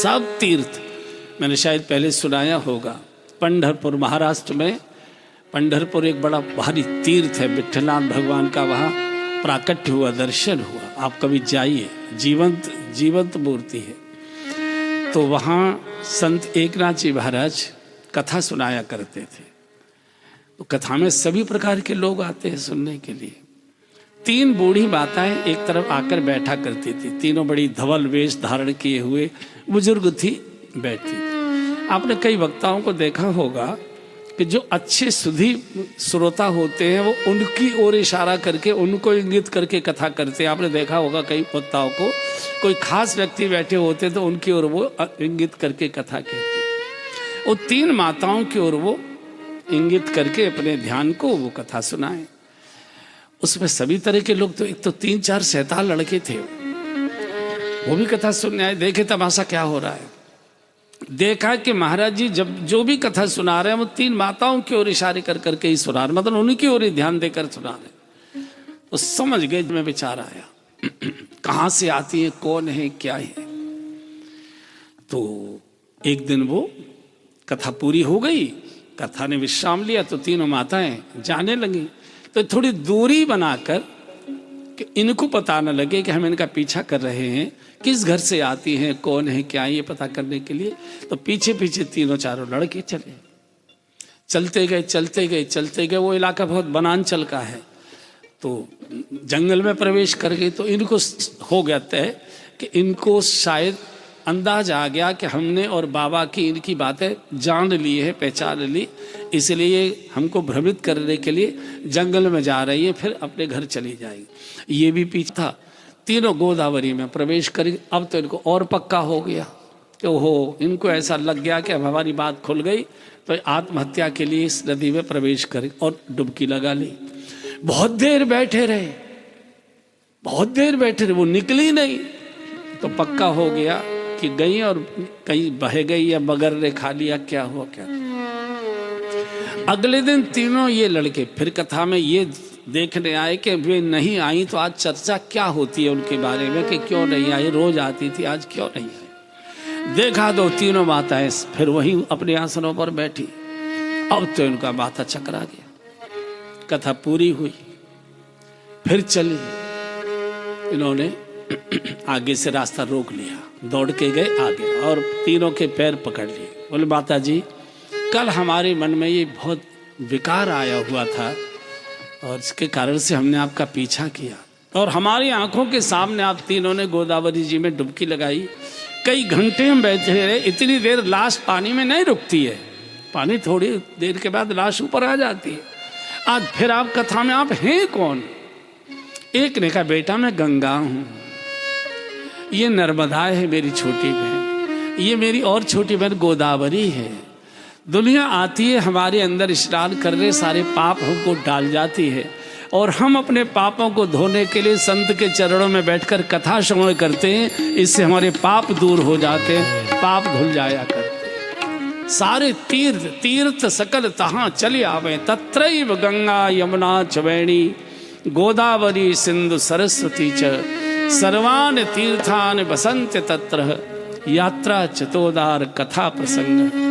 सब तीर्थ मैंने शायद पहले सुनाया होगा। पंढरपुर महाराष्ट्र में, पंढरपुर एक बड़ा भारी तीर्थ है, विठ्ठलनाथ भगवान का वहाँ प्राकट्य हुआ, दर्शन हुआ। आप कभी जाइए, जीवंत मूर्ति है। तो वहाँ संत एकनाथ जी महाराज कथा सुनाया करते थे। तो कथा में सभी प्रकार के लोग आते हैं सुनने के लिए। 3 बूढ़ी माताएं एक तरफ आकर बैठा करती थी। तीनों बड़ी धवल वेश धारण किए हुए बुजुर्ग थी, बैठती थी। आपने कई वक्ताओं को देखा होगा कि जो अच्छे सुधी श्रोता होते हैं वो उनकी ओर इशारा करके, उनको इंगित करके कथा करते हैं। आपने देखा होगा कई वक्ताओं को, कोई खास व्यक्ति बैठे होते तो उनकी ओर वो इंगित करके कथा कहते। वो 3 माताओं की ओर वो इंगित करके अपने ध्यान को वो कथा सुनाए। उसमें सभी तरह के लोग, तो एक तो 3-4 शैतान लड़के थे, वो भी कथा सुनने आए। देखे तमाशा क्या हो रहा है। देखा कि महाराज जी जब जो भी कथा सुना रहे हैं वो 3 माताओं की ओर इशारे कर करके ही सुना रहे, मतलब उन्हीं की ओर ही ध्यान देकर सुना रहे। तो समझ गए, में विचार आया कहाँ से आती है, कौन है, क्या है। तो एक दिन वो कथा पूरी हो गई, कथा ने विश्राम लिया, तो तीनों माताएं जाने लगी। तो थोड़ी दूरी बनाकर कि इनको पता न लगे कि हम इनका पीछा कर रहे हैं, किस घर से आती हैं, कौन है, क्या है, ये पता करने के लिए। तो पीछे पीछे 3-4 लड़के चले, चलते गए। वो इलाका बहुत वनांचल का है, तो जंगल में प्रवेश कर गए। तो इनको हो गया तय कि इनको शायद अंदाज आ गया कि हमने और बाबा की इनकी बातें जान ली है, पहचान ली, इसलिए हमको भ्रमित करने के लिए जंगल में जा रही है, फिर अपने घर चली जाएगी। ये भी पीछे था। तीनों गोदावरी में प्रवेश करी। अब तो इनको और पक्का हो गया कि ओहो, इनको ऐसा लग गया कि अब हमारी बात खुल गई, तो आत्महत्या के लिए इस नदी में प्रवेश करी और डुबकी लगा ली। बहुत देर बैठे रहे, वो निकली नहीं। तो पक्का हो गया कि गई और कहीं बह गई या मगर ने खा लिया, क्या हुआ क्या। अगले दिन तीनों ये लड़के फिर कथा में ये देखने आए कि वे नहीं आई, तो आज चर्चा क्या होती है उनके बारे में कि क्यों नहीं आई, रोज आती थी, आज क्यों नहीं आई। देखा तो तीनों माताएं फिर वहीं अपने आसनों पर बैठी। अब तो इनका माथा चकरा गया। कथा पूरी हुई, फिर चली। इन्होंने आगे से रास्ता रोक लिया, दौड़ के गए आगे और तीनों के पैर पकड़ लिए। बोले माता जी, कल हमारे मन में ये बहुत विकार आया हुआ था और इसके कारण से हमने आपका पीछा किया, और हमारी आंखों के सामने आप तीनों ने गोदावरी जी में डुबकी लगाई। कई घंटे हम बैठे रहे। इतनी देर लाश पानी में नहीं रुकती है, पानी थोड़ी देर के बाद लाश ऊपर आ जाती है। आज फिर आप कथा में, आप हैं कौन। एक ने कहा, बेटा मैं गंगा हूँ, ये नर्मदा है मेरी छोटी बहन, ये मेरी और छोटी बहन गोदावरी है। दुनिया आती है हमारे अंदर स्नान करने, सारे पाप हमको डाल जाती है, और हम अपने पापों को धोने के लिए संत के चरणों में बैठकर कथा श्रवण करते हैं। इससे हमारे पाप दूर हो जाते हैं, पाप धुल जाया करते। सारे तीर्थ सकल तहाँ चले आवे, तत्रैव गंगा यमुना च वेणी गोदावरी सिंधु सरस्वती च सर्वान तीर्थान बसंत तत्र यात्रा चतोदार कथा प्रसंग।